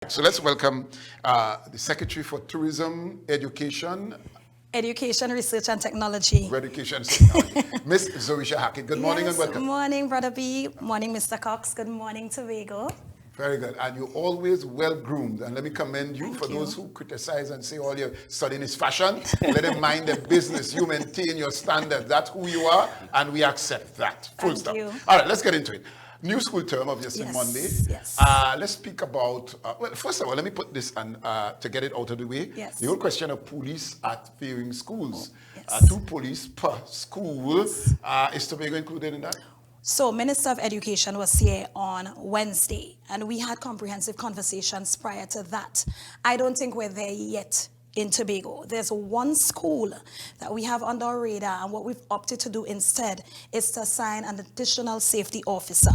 So let's welcome the Secretary for Tourism, Education, Research and Technology. Education and Technology, Miss Zorisha Hackett. Good morning and welcome. Good morning, Brother B. Morning, Mr. Cox. Good morning, Tobago. Very good. And you're always well-groomed. And let me commend you. Thank For you. those who criticize and say all you're studying is fashion, let them mind their business. You maintain your standard. That's who you are, and we accept that. Full stop. You. All right, let's get into it. New school term, obviously, Yes, Monday. yes. Let's speak about, well, first of all, let me put this on, to get it out of the way. Yes. The whole question of police at varying schools. Yes. 2 police per school. Is Tobago included in that? So, Minister of Education was here on Wednesday, and we had comprehensive conversations prior to that. I don't think we're there yet in Tobago. There's one school that we have under our radar, and what we've opted to do instead is to assign an additional safety officer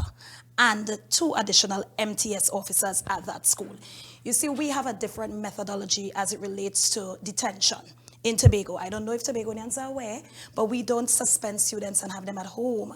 and 2 additional MTS officers at that school. You see, we have a different methodology as it relates to detention in Tobago. I don't know if Tobagonians are aware, but we don't suspend students and have them at home.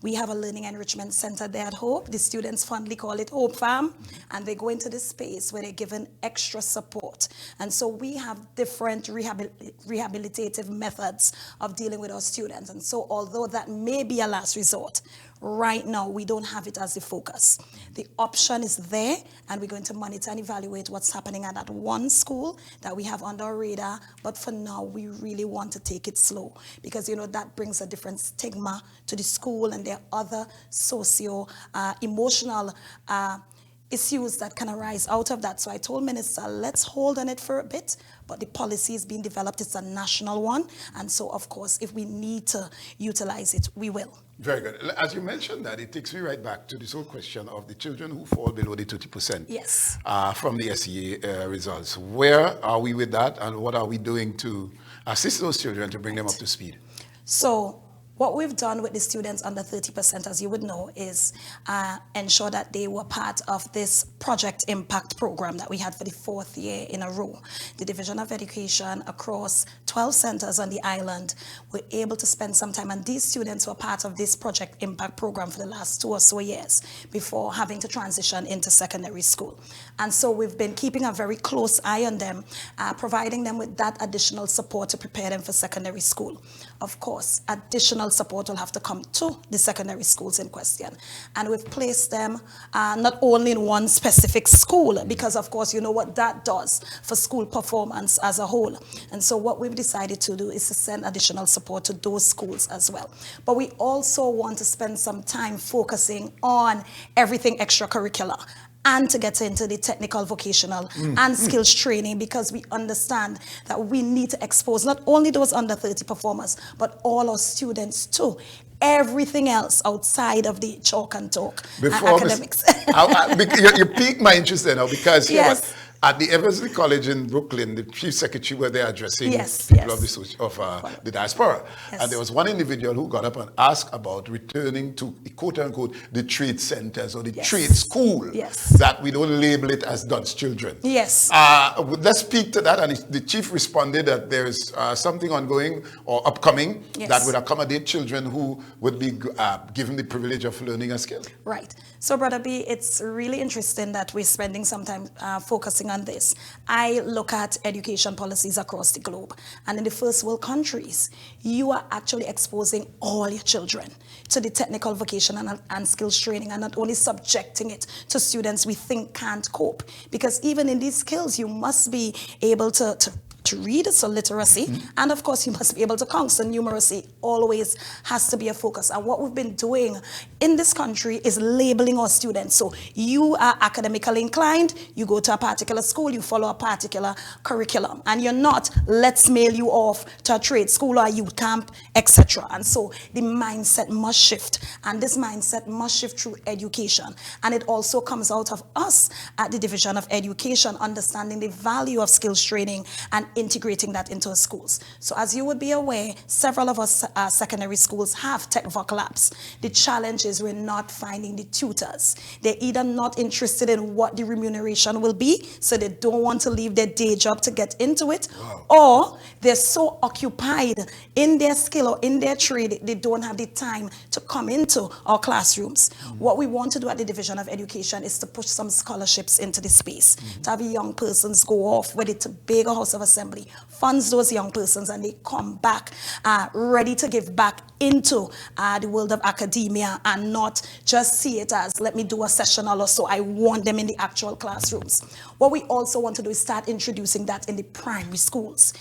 We have a learning enrichment center there at Hope. The students fondly call it Hope Farm, and they go into this space where they're given extra support. And so we have different rehabilitative methods of dealing with our students. And so although that may be a last resort, right now, we don't have it as the focus. The option is there, and we're going to monitor and evaluate what's happening at that one school that we have under our radar. But for now, we really want to take it slow because, you know, that brings a different stigma to the school, and there are other socio-emotional issues that can arise out of that. So I told Minister, let's hold on it for a bit, but the policy is being developed. It's a national one. And so, of course, if we need to utilize it, we will. Very good. As you mentioned that, it takes me right back to this whole question of the children who fall below the 30%. Yes. From the SEA results. Where are we with that, and what are we doing to assist those children to bring them up to speed? So what we've done with the students under 30%, as you would know, is ensure that they were part of this Project Impact program that we had for the 4th year in a row. The Division of Education across 12 centers on the island were able to spend some time, and these students were part of this Project Impact program for the last 2 or so years before having to transition into secondary school. And so we've been keeping a very close eye on them, providing them with that additional support to prepare them for secondary school. Of course, additional support will have to come to the secondary schools in question. And we've placed them not only in one specific school, because of course you know what that does for school performance as a whole. And so what we've decided to do is to send additional support to those schools as well. But we also want to spend some time focusing on everything extracurricular, and to get into the technical, vocational, and skills training, because we understand that we need to expose not only those under 30 performers, but all our students too. Everything else outside of the chalk and talk and academics. You piqued my interest there now, because yes. At the Eversley College in Brooklyn, the chief secretary were there addressing yes, people of the diaspora. Yes. And there was one individual who got up and asked about returning to, quote-unquote, the trade centers or the trade school, that we don't label it as Dutch children. Yes. Let's speak to that. And the chief responded that there is something ongoing or upcoming that would accommodate children who would be given the privilege of learning a skill. Right. So, Brother B, it's really interesting that we're spending some time focusing on this. I look at education policies across the globe, and in the first world countries, you are actually exposing all your children to the technical, vocational, and skills training, and not only subjecting it to students we think can't cope. Because even in these skills, you must be able to read, so literacy, and of course you must be able to count, so numeracy always has to be a focus. And what we've been doing in this country is labeling our students. So you are academically inclined, you go to a particular school, you follow a particular curriculum, and you're not, let's mail you off to a trade school or a youth camp, etc. And so the mindset must shift, and this mindset must shift through education. And it also comes out of us at the Division of Education understanding the value of skills training and integrating that into our schools. So as you would be aware, several of us secondary schools have tech voc labs. The challenge is we're not finding the tutors. They're either not interested in what the remuneration will be, so they don't want to leave their day job to get into it, or they're so occupied in their skill or in their trade, they don't have the time to come into our classrooms. What we want to do at the Division of Education is to push some scholarships into the space, to have young persons go off with it to Tobago House of Assembly, funds those young persons, and they come back ready to give back into the world of academia and not just see it as, let me do a sessional or so. I want them in the actual classrooms. What we also want to do is start introducing that in the primary schools.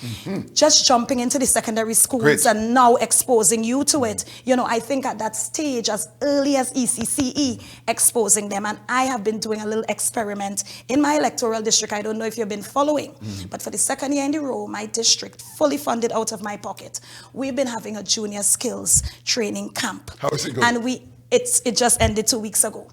Just jumping into the secondary schools and now exposing you to it. You know, I think at that stage, as early as ECCE, exposing them. And I have been doing a little experiment in my electoral district. I don't know if you've been following, but for the second year in a row, my district, fully funded out of my pocket, we've been having a junior skills training camp. How is it going? And it just ended 2 weeks ago.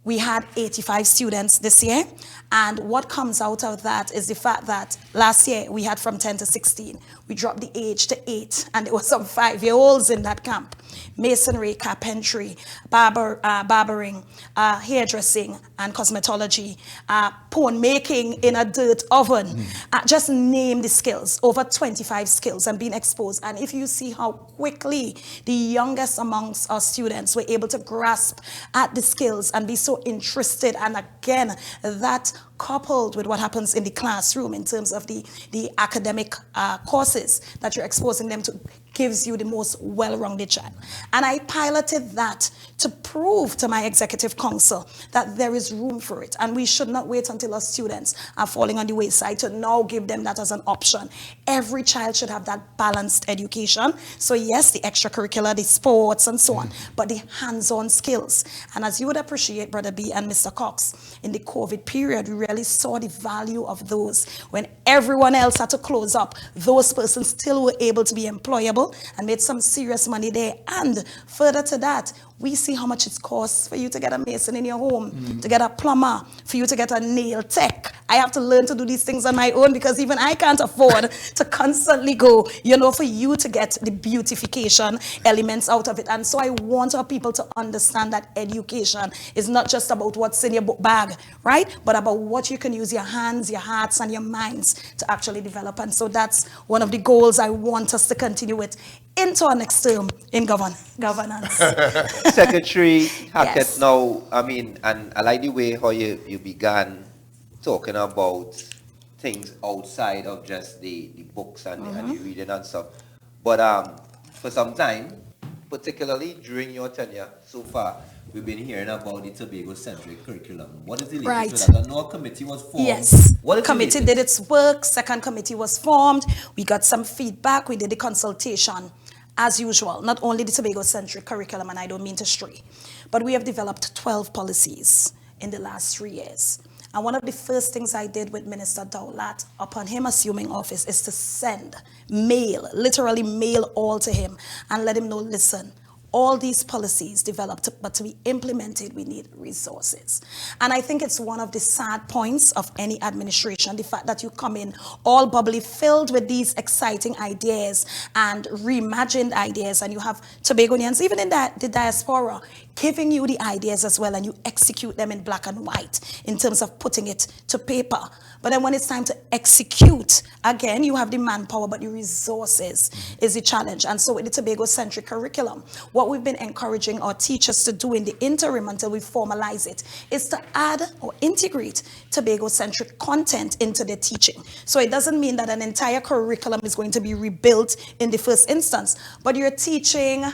We had 85 students this year, and what comes out of that is the fact that last year we had from 10 to 16. We dropped the age to 8, and there were some 5-year-olds in that camp. Masonry, carpentry, barbering, hairdressing and cosmetology, pawn making in a dirt oven. Just name the skills, over 25 skills and being exposed. And if you see how quickly the youngest amongst our students were able to grasp at the skills and be so interested, and again, that coupled with what happens in the classroom in terms of the academic courses that you're exposing them to, gives you the most well-rounded child. And I piloted that to prove to my executive council that there is room for it, and we should not wait until our students are falling on the wayside to now give them that as an option. Every child should have that balanced education. So yes, the extracurricular, the sports and so on, but the hands-on skills. And as you would appreciate, Brother B and Mr. Cox, in the COVID period, we really saw the value of those. When everyone else had to close up, those persons still were able to be employable and made some serious money there. And further to that, we see how much it costs for you to get a mason in your home, to get a plumber, for you to get a nail tech. I have to learn to do these things on my own because even I can't afford to constantly go, you know, for you to get the beautification elements out of it. And so I want our people to understand that education is not just about what's in your book bag, right? But about what you can use your hands, your hearts, and your minds to actually develop. And so that's one of the goals I want us to continue with into our next term in governance. Secretary Hackett, Yes. now, I mean, and I like the way how you began talking about things outside of just the books and the reading and stuff. But for some time, particularly during your tenure so far, we've been hearing about the Tobago-centric curriculum. What is the latest with that? I know a committee was formed. Yes. What is the committee latest? did its work. Second committee was formed. We got some feedback. We did the consultation. As usual, not only the Tobago-centric curriculum, and I don't mean to stray, but we have developed 12 policies in the last 3 years. And one of the first things I did with Minister Dowlat upon him assuming office is to send mail, literally mail all to him and let him know, listen, all these policies developed, but to be implemented, we need resources. And I think it's one of the sad points of any administration, the fact that you come in all bubbly, filled with these exciting ideas and reimagined ideas, and you have Tobagonians, even in the diaspora, giving you the ideas as well, and you execute them in black and white in terms of putting it to paper. But then when it's time to execute, again, you have the manpower, but the resources is the challenge. And so with the Tobago-centric curriculum, what we've been encouraging our teachers to do in the interim until we formalize it is to add or integrate Tobago-centric content into their teaching. So it doesn't mean that an entire curriculum is going to be rebuilt in the first instance, but you're teaching,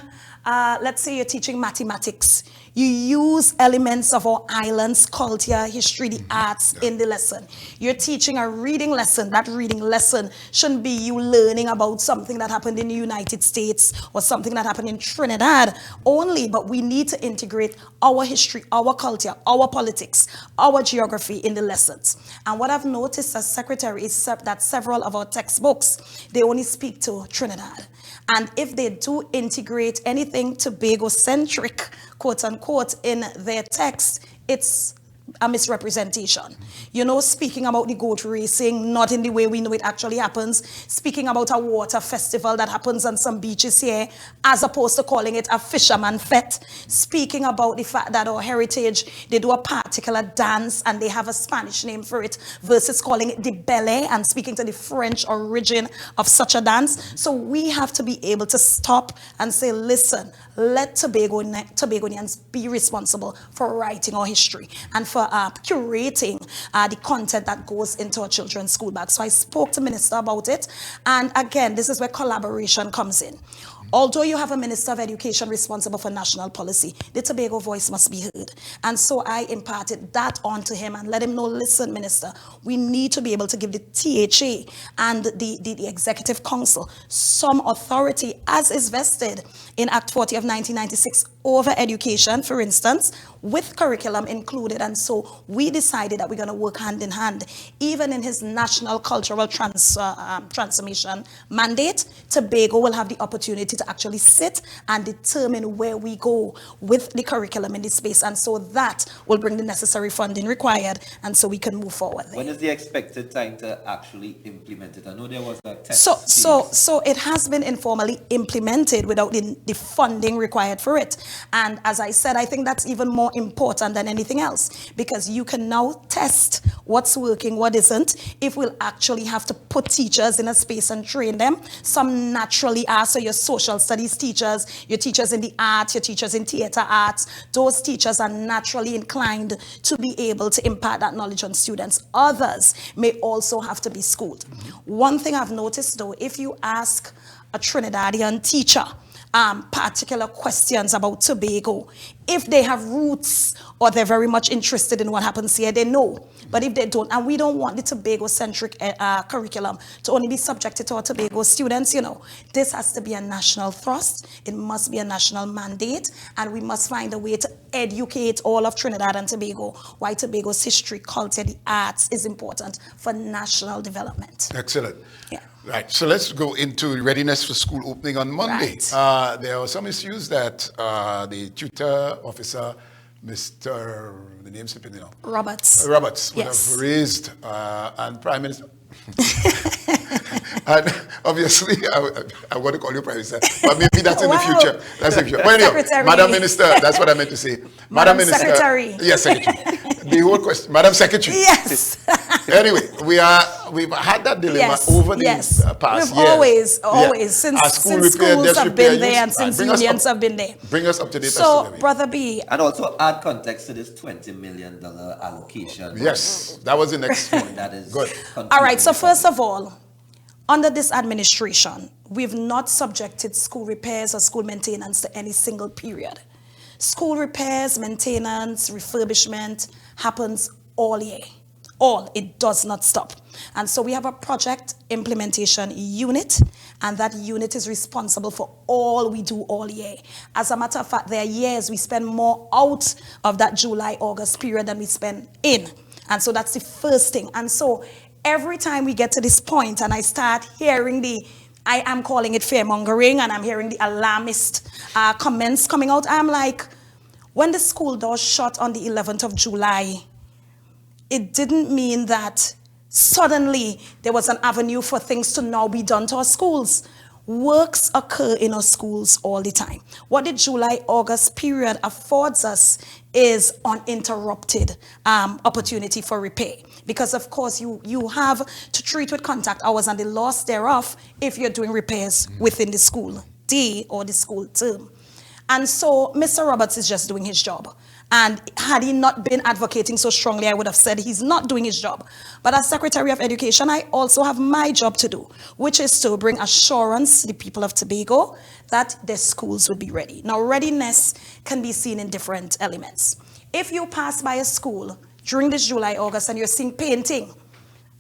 let's say you're teaching mathematics. You use elements of our island's culture, history, the arts in the lesson. You're teaching a reading lesson. That reading lesson shouldn't be you learning about something that happened in the United States or something that happened in Trinidad only, but we need to integrate our history, our culture, our politics, our geography in the lessons. And what I've noticed as secretary is that several of our textbooks, they only speak to Trinidad. And if they do integrate anything Tobago-centric, quote unquote, in their text, it's a misrepresentation. You know, speaking about the goat racing, not in the way we know it actually happens, speaking about a water festival that happens on some beaches here, as opposed to calling it a fisherman fete, speaking about the fact that our heritage, they do a particular dance and they have a Spanish name for it, versus calling it the ballet and speaking to the French origin of such a dance. So we have to be able to stop and say, listen, let Tobagonians be responsible for writing our history and for curating the content that goes into our children's school bag. So I spoke to Minister about it. And again, this is where collaboration comes in. Although you have a Minister of Education responsible for national policy, the Tobago voice must be heard. And so I imparted that on to him and let him know, listen, Minister, we need to be able to give the THA and the Executive Council some authority, as is vested in Act 40 of 1996 over education, for instance, with curriculum included. And so we decided that we're going to work hand in hand. Even in his national cultural transformation mandate, Tobago will have the opportunity to actually sit and determine where we go with the curriculum in this space. And so that will bring the necessary funding required, and so we can move forward there. When is the expected time to actually implement it? I know there was a test. So it has been informally implemented without the funding required for it. And as I said, I think that's even more important than anything else, because you can now test what's working, what isn't. If we'll actually have to put teachers in a space and train them, some naturally are. So your social studies teachers, your teachers in the arts, your teachers in theater arts, those teachers are naturally inclined to be able to impart that knowledge on students. Others may also have to be schooled. One thing I've noticed though, if you ask a Trinidadian teacher particular questions about Tobago, if they have roots or they're very much interested in what happens here, they know. But if they don't, and we don't want the Tobago-centric curriculum to only be subjected to our Tobago students, you know, this has to be a national thrust. It must be a national mandate, and we must find a way to educate all of Trinidad and Tobago why Tobago's history, culture, the arts is important for national development. Excellent. Yeah. Right, so let's go into readiness for school opening on Monday. Right. There are some issues that the tutor officer, Mr. the name slipping, you know, Roberts would yes. have raised, and Prime Minister. And obviously, I want to call you Prime Minister, but maybe that's in the future. That's in the future. But anyway, Secretary. Madam Minister, that's what I meant to say. Madam Minister. Secretary. Yes, Secretary. The whole question, Madam Secretary. Yes. Anyway, we've had that dilemma over the past years. Always, since schools have been there and since unions have been there. Bring us up to date. So, Brother B. And also add context to this $20 million allocation. Yes, that was the next point. That is good. All right, so first of all, under this administration, we've not subjected school repairs or school maintenance to any single period. School repairs, maintenance, refurbishment happens all year. It does not stop. And so we have a project implementation unit, and that unit is responsible for all we do all year. As a matter of fact, there are years we spend more out of that July, August period than we spend in. And so that's the first thing. And so every time we get to this point and I start hearing I am calling it fear-mongering, and I'm hearing the alarmist comments coming out, I'm like, when the school doors shut on the 11th of July, it didn't mean that suddenly there was an avenue for things to now be done to our schools. Works occur in our schools all the time. What the July-August period affords us is uninterrupted opportunity for repair. Because of course you have to treat with contact hours and the loss thereof if you're doing repairs within the school day or the school term. And so Mr. Roberts is just doing his job. And had he not been advocating so strongly, I would have said he's not doing his job. But as Secretary of Education, I also have my job to do, which is to bring assurance to the people of Tobago that their schools will be ready. Now, readiness can be seen in different elements. If you pass by a school during this July, August, and you're seeing painting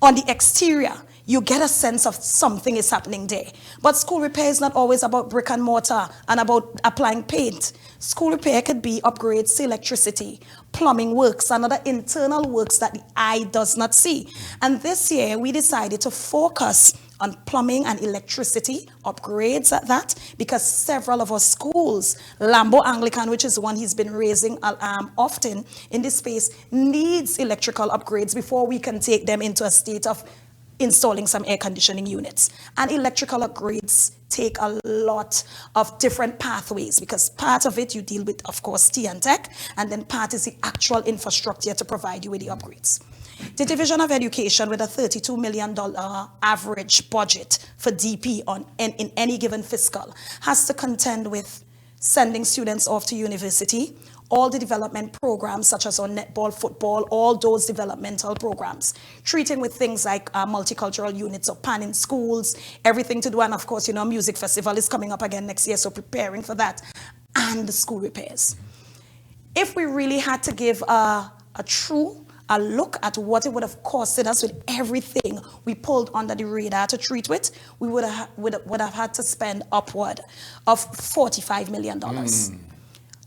on the exterior, you get a sense of something is happening there. But school repair is not always about brick and mortar and about applying paint. School repair could be upgrades to electricity, plumbing works, and other internal works that the eye does not see. And this year, we decided to focus on plumbing and electricity upgrades at that, because several of our schools, Lambo Anglican, which is one he's been raising often in this space, needs electrical upgrades before we can take them into a state of installing some air conditioning units. And electrical upgrades take a lot of different pathways, because part of it you deal with, of course, T and Tech, and then part is the actual infrastructure to provide you with the upgrades. The Division of Education, with a $32 million average budget for DP in any given fiscal, has to contend with sending students off to university, all the development programs such as on netball, football, all those developmental programs, treating with things like multicultural units or PAN in schools, everything to do, and of course, music festival is coming up again next year, so preparing for that, and the school repairs. If we really had to give a look at what it would have costed us with everything we pulled under the radar to treat with, we would have had to spend upward of $45 million.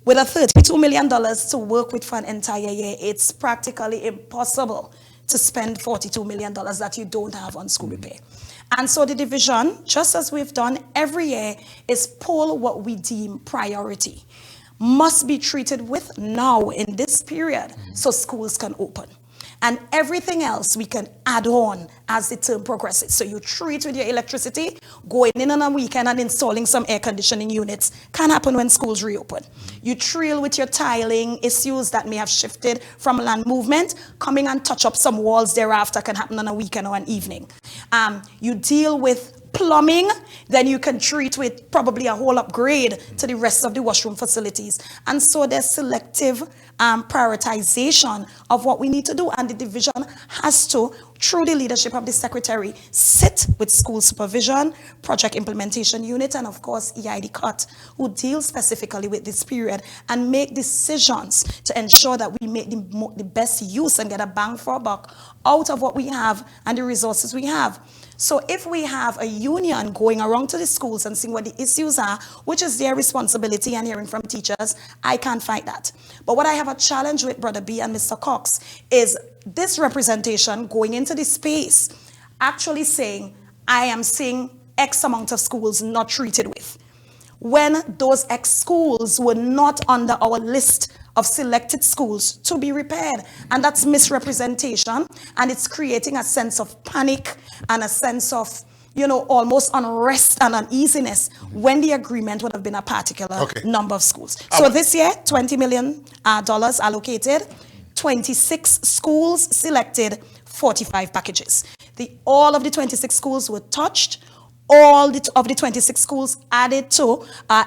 With a $32 million to work with for an entire year, it's practically impossible to spend $42 million that you don't have on school repair. And so the division, just as we've done every year, is pull what we deem priority, must be treated with now in this period so schools can open. And everything else we can add on as the term progresses. So you treat with your electricity, going in on a weekend and installing some air conditioning units can happen when schools reopen. You trail with your tiling issues that may have shifted from land movement, coming and touch up some walls thereafter can happen on a weekend or an evening. You deal with plumbing, then you can treat with probably a whole upgrade to the rest of the washroom facilities. And so there's selective prioritization of what we need to do, and the division has to, through the leadership of the secretary, sit with school supervision, project implementation unit, and of course EID CUT, who deals specifically with this period, and make decisions to ensure that we make the best use and get a bang for a buck out of what we have and the resources we have. So if we have a union going around to the schools and seeing what the issues are, which is their responsibility, and hearing from teachers, I can't fight that. But what I have a challenge with, Brother B and Mr. Cox, is this representation going into the space, actually saying, I am seeing X amount of schools not treated with, when those X schools were not under our list of selected schools to be repaired. And that's misrepresentation, and it's creating a sense of panic and a sense of, almost unrest and uneasiness when the agreement would have been a particular number of schools. So this year, $20 million allocated, 26 schools selected, 45 packages. All of the 26 schools were touched. All of the 26 schools added to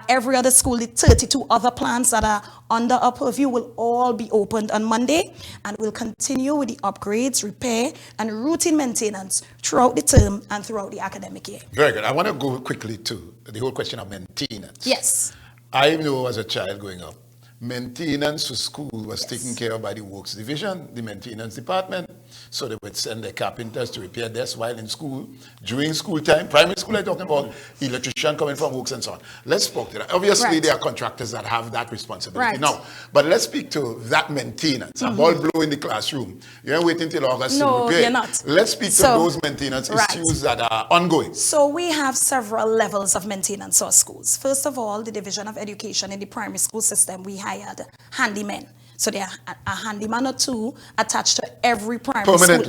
every other school, the 32 other plans that are under our purview will all be opened on Monday, and we'll continue with the upgrades, repair, and routine maintenance throughout the term and throughout the academic year. Very good. I want to go quickly to the whole question of maintenance. Yes. I know as a child growing up, maintenance for school was taken care of by the works division, the maintenance department. So they would send their carpenters to repair desks while in school. During school time, primary school, I'm talking about electrician coming from works and so on. Let's speak to that. Obviously, there are contractors that have that responsibility now. But let's speak to that maintenance. A ball blow in the classroom. You're waiting till August to repair. You're not. Let's speak to those maintenance issues that are ongoing. So we have several levels of maintenance for schools. First of all, the Division of Education in the primary school system, we hired handymen. So there are a handyman or two attached to every primary school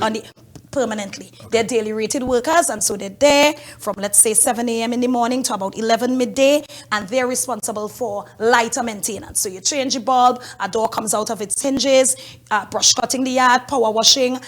permanently. They're daily rated workers, and so they're there from, let's say, 7 a.m. in the morning to about 11 midday, and they're responsible for lighter maintenance. So you change the bulb, a door comes out of its hinges, brush cutting the yard, power washing,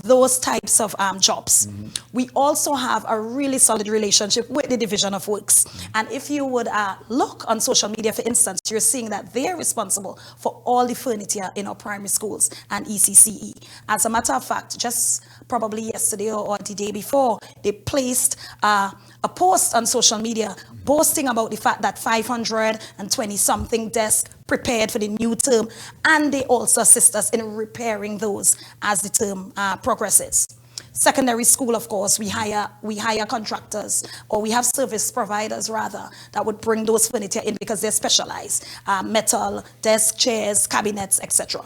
those types of jobs. We also have a really solid relationship with the Division of Works. And if you would look on social media, for instance, you're seeing that they're responsible for all the furniture in our primary schools and ECCE. As a matter of fact, just probably yesterday or the day before, they placed a post on social media boasting about the fact that 520-something desks prepared for the new term, and they also assist us in repairing those as the term progresses. Secondary school, of course, we hire contractors, or we have service providers rather, that would bring those furniture in because they're specialized, metal, desk, chairs, cabinets, etc.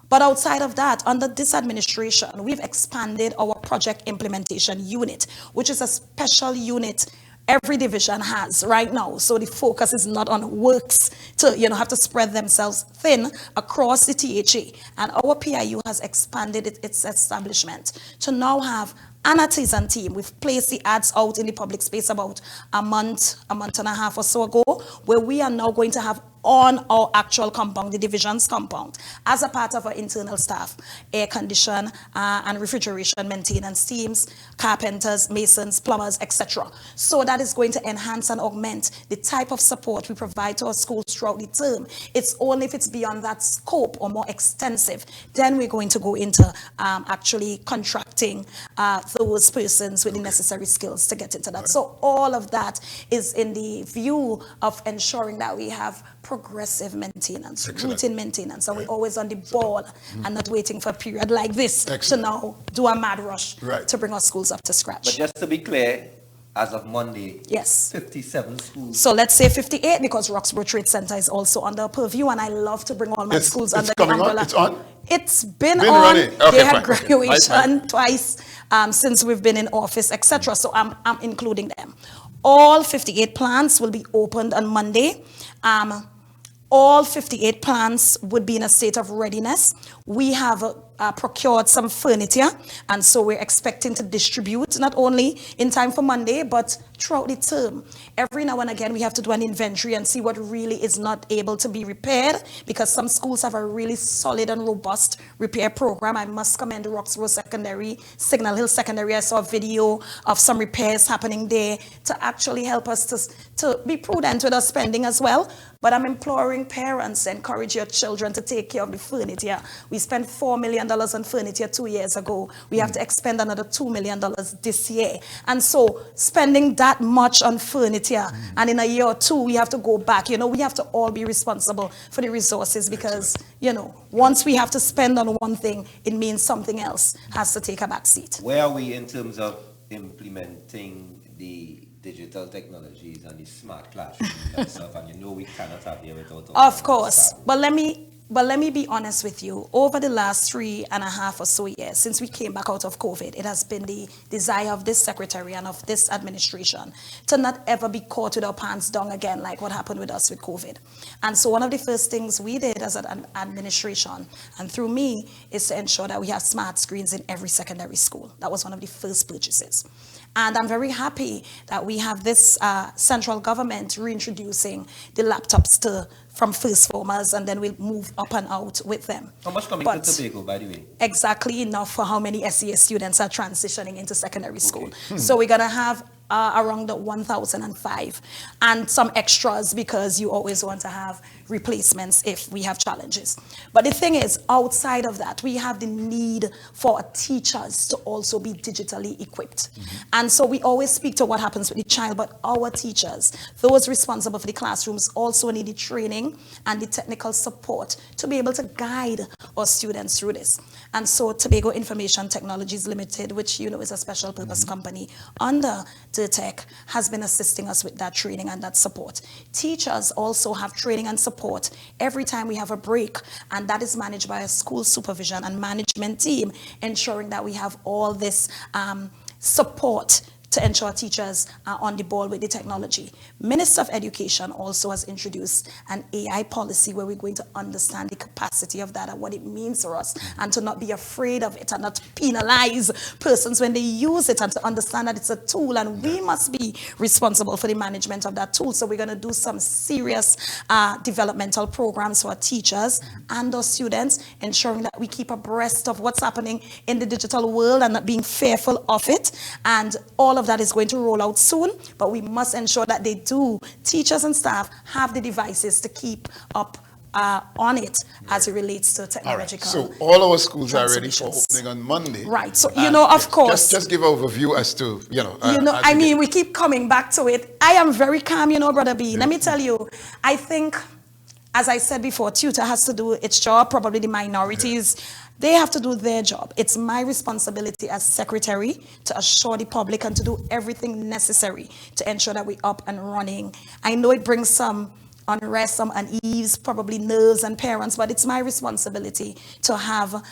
But outside of that, under this administration, we've expanded our project implementation unit, which is a special unit every division has right now. So the focus is not on works to, have to spread themselves thin across the THA. And our PIU has expanded its establishment to now have an artisan team. We've placed the ads out in the public space about a month and a half or so ago, where we are now going to have on our actual compound, the division's compound, as a part of our internal staff, air condition and refrigeration maintenance teams, carpenters, masons, plumbers, etc. So that is going to enhance and augment the type of support we provide to our schools throughout the term. It's only if it's beyond that scope or more extensive, then we're going to go into actually contracting those persons with the necessary skills to get into that. So all of that is in the view of ensuring that we have progressive maintenance, routine maintenance, and we're always on the ball and not waiting for a period like this to now do a mad rush to bring our schools up to scratch. But just to be clear, as of Monday, yes, 57 schools. So let's say 58 because Roxborough Trade Center is also under purview, and I love to bring all my schools under the umbrella. It's on? It's been on. Okay, they had graduation twice since we've been in office, etc. So I'm including them. All 58 plants will be opened on Monday. All 58 plants would be in a state of readiness. We have procured some furniture, and so we're expecting to distribute not only in time for Monday, but throughout the term. Every now and again, we have to do an inventory and see what really is not able to be repaired, because some schools have a really solid and robust repair program. I must commend Roxborough Secondary, Signal Hill Secondary. I saw a video of some repairs happening there to actually help us to be prudent with our spending as well. But I'm imploring parents, encourage your children to take care of the furniture. We spent $4 million on furniture 2 years ago. We have to expend another $2 million this year. And so spending that much on furniture, and in a year or two, we have to go back. We have to all be responsible for the resources, because, once we have to spend on one thing, it means something else has to take a back seat. Where are we in terms of implementing the digital technologies and the smart classrooms and stuff? And we cannot have here without. Of course, but let me be honest with you. Over the last 3.5 or so years, since we came back out of COVID, it has been the desire of this secretary and of this administration to not ever be caught with our pants down again, like what happened with us with COVID. And so one of the first things we did as an administration, and through me, is to ensure that we have smart screens in every secondary school. That was one of the first purchases. And I'm very happy that we have this central government reintroducing the laptops from first formers, and then we'll move up and out with them. How much coming to Tobago, by the way? Exactly enough for how many SES students are transitioning into secondary school. So we're going to have around 1,005 and some extras, because you always want to have replacements if we have challenges. But the thing is, outside of that, we have the need for teachers to also be digitally equipped. And so we always speak to what happens with the child, but our teachers, those responsible for the classrooms, also need the training and the technical support to be able to guide our students through this. And so Tobago Information Technologies Limited, which is a special purpose company under Deryck, has been assisting us with that training and that support. Teachers also have training and support every time we have a break, and that is managed by a school supervision and management team, ensuring that we have all this support to ensure teachers are on the ball with the technology. Minister of Education also has introduced an AI policy where we're going to understand the capacity of that and what it means for us, and to not be afraid of it and not penalize persons when they use it, and to understand that it's a tool and we must be responsible for the management of that tool. So we're going to do some serious developmental programs for our teachers and our students, ensuring that we keep abreast of what's happening in the digital world and not being fearful of it. And all of that is going to roll out soon, but we must ensure that teachers and staff have the devices to keep up on it as it relates to technological. All right. So all our schools are ready for opening on Monday. Right. So, of course. Just give an overview as to, we keep coming back to it. I am very calm, Brother B. Yeah. Let me tell you, I think, as I said before, tutor has to do its job, probably the minorities. Yeah. They have to do their job. It's my responsibility as secretary to assure the public and to do everything necessary to ensure that we're up and running. I know it brings some unrest, some unease, probably nerves and parents, but it's my responsibility to have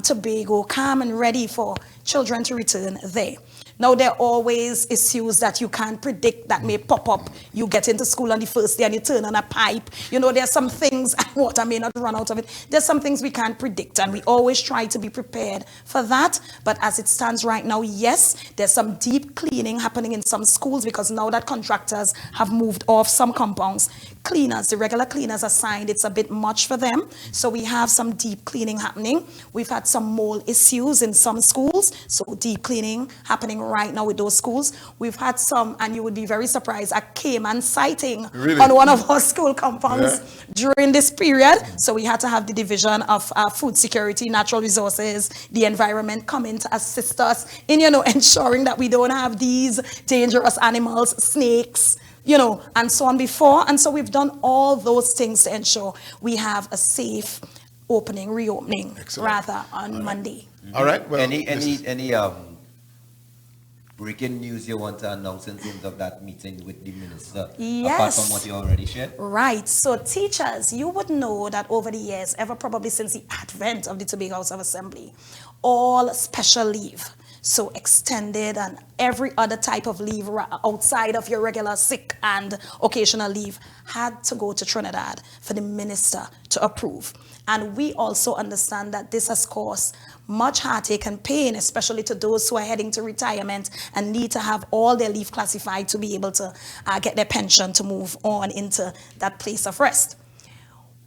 Tobago calm and ready for children to return there. Now, there are always issues that you can't predict that may pop up. You get into school on the first day and you turn on a pipe. You know, there's some things, water may not run out of it. There's some things we can't predict, and we always try to be prepared for that. But as it stands right now, yes, there's some deep cleaning happening in some schools, because now that contractors have moved off some compounds, cleaners, the regular cleaners assigned, it's a bit much for them. So we have some deep cleaning happening. We've had some mold issues in some schools, so deep cleaning happening right now with those schools. We've had some, and you would be very surprised, a caiman sighting on one of our school compounds during this period. So we had to have the Division of Food Security, Natural Resources, the environment come in to assist us in, ensuring that we don't have these dangerous animals, snakes, and so on before. And so we've done all those things to ensure we have a safe reopening, rather, on Monday. All right. Well, any breaking news you want to announce in terms of that meeting with the minister, apart from what you already shared? Right. So teachers, you would know that over the years, ever probably since the advent of the Tobago House of Assembly, all special leave, so extended and every other type of leave outside of your regular sick and occasional leave, had to go to Trinidad for the minister to approve. And we also understand that this has caused much heartache and pain, especially to those who are heading to retirement and need to have all their leave classified to be able to get their pension to move on into that place of rest.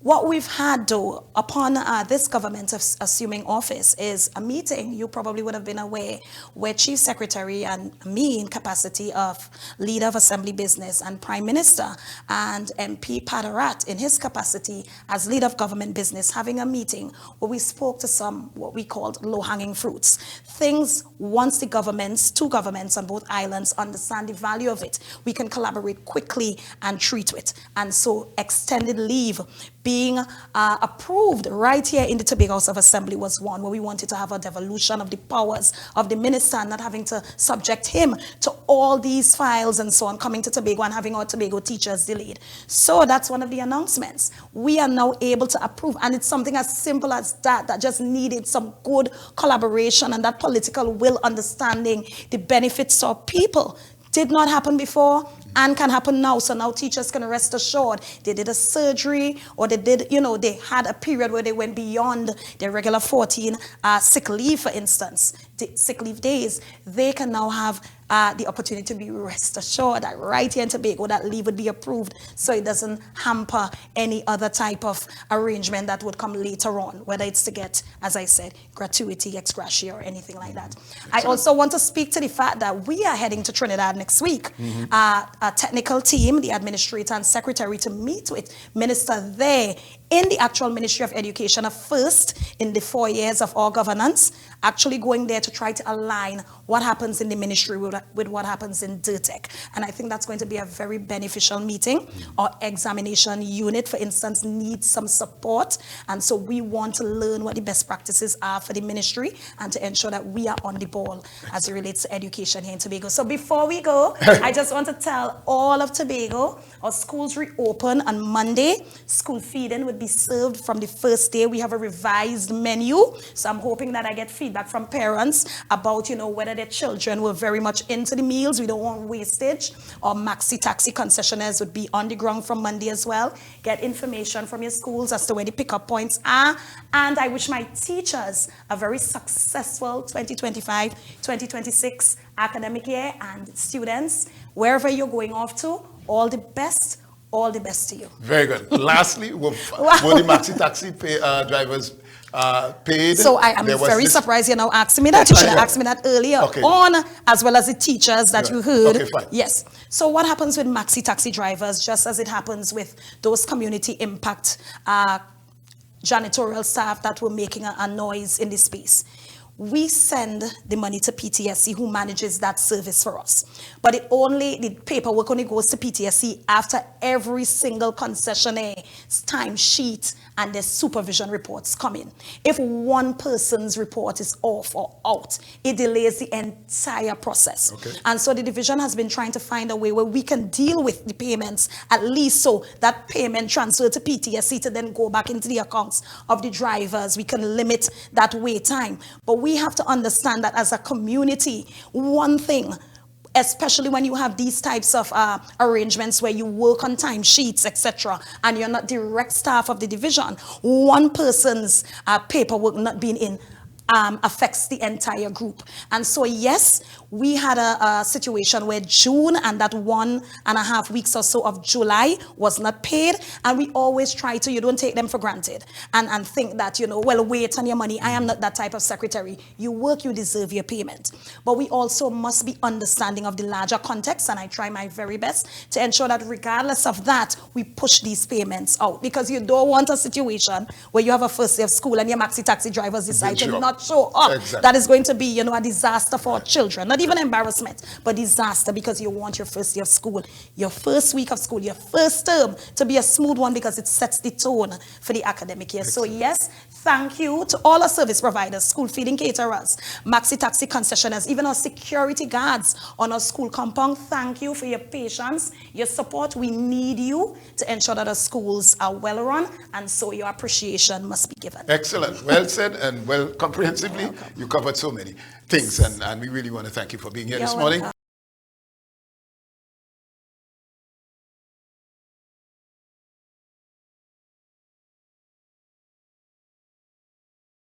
What we've had, though, upon this government assuming office is a meeting, you probably would have been aware, where Chief Secretary and me, in capacity of Leader of Assembly Business and Prime Minister, and MP Padarat in his capacity as Leader of Government Business, having a meeting where we spoke to some what we called low-hanging fruits. Things, once the governments, two governments on both islands understand the value of it, we can collaborate quickly and treat it. And so extended leave being approved right here in the Tobago House of Assembly was one where we wanted to have a devolution of the powers of the minister, not having to subject him to all these files and so on coming to Tobago and having our Tobago teachers delayed. So that's one of the announcements. We are now able to approve, and it's something as simple as that just needed some good collaboration and that political will, understanding the benefits of people. Did not happen before and can happen now. So now teachers can rest assured they did a surgery, or they did, they had a period where they went beyond their regular 14 sick leave, for instance, sick leave days. They can now have the opportunity to be rest assured that right here in Tobago that leave would be approved, so it doesn't hamper any other type of arrangement that would come later on, whether it's to get, as I said, gratuity, ex gratia, or anything like that. I also want to speak to the fact that we are heading to Trinidad next week. A technical team, the administrator and secretary, to meet with minister there in the actual Ministry of Education, a first in the 4 years of our governance, actually going there to try to align what happens in the ministry with what happens in Deryck. And I think that's going to be a very beneficial meeting. Our examination unit, for instance, needs some support. And so we want to learn what the best practices are for the ministry and to ensure that we are on the ball as it relates to education here in Tobago. So before we go, I just want to tell all of Tobago, our schools reopen on Monday. School feeding would be served from the first day. We have a revised menu. So I'm hoping that I get feedback from parents about, whether their children were very much into the meals. We don't want wastage. Our maxi taxi concessionaires would be on the ground from Monday as well. Get information from your schools as to where the pickup points are. And I wish my teachers a very successful 2025-2026 academic year, and students, wherever you're going off to, all the best to you. Very good. Lastly, were the maxi taxi drivers paid? So I am very surprised you're now asking me that. You should have asked me that earlier on, as well as the teachers that you heard. Okay, fine. Yes. So what happens with maxi taxi drivers, just as it happens with those community impact janitorial staff that were making a noise in this space? we send the money to PTSC, who manages that service for us. But the paperwork only goes to PTSC after every single concessionaire's timesheet and their supervision reports come in. If one person's report is off or out, it delays the entire process. Okay. And so the division has been trying to find a way where we can deal with the payments, at least so that payment transfer to PTSC to then go back into the accounts of the drivers. We can limit that wait time. But we have to understand that as a community, one thing, especially when you have these types of arrangements where you work on timesheets, etc., and you're not direct staff of the division, one person's paperwork not being in affects the entire group. And so, yes, we had a situation where June and that 1.5 weeks or so of July was not paid. And we always try to, you don't take them for granted and think that, well, wait on your money. I am not that type of secretary. You work, you deserve your payment. But we also must be understanding of the larger context. And I try my very best to ensure that regardless of that, we push these payments out. Because you don't want a situation where you have a first day of school and your maxi taxi drivers decide to not show up. Exactly. That is going to be, a disaster for our children. Not even embarrassment, but disaster, because you want your first day of school, your first week of school, your first term to be a smooth one, because it sets the tone for the academic year. Excellent. So yes, thank you to all our service providers, school feeding caterers, maxi taxi concessionaires, even our security guards on our school compound. Thank you for your patience, your support. We need you to ensure that our schools are well run, and so your appreciation must be given. Excellent. Well said and well comprehensively. You covered so many things, and we really want to thank you for being here this morning.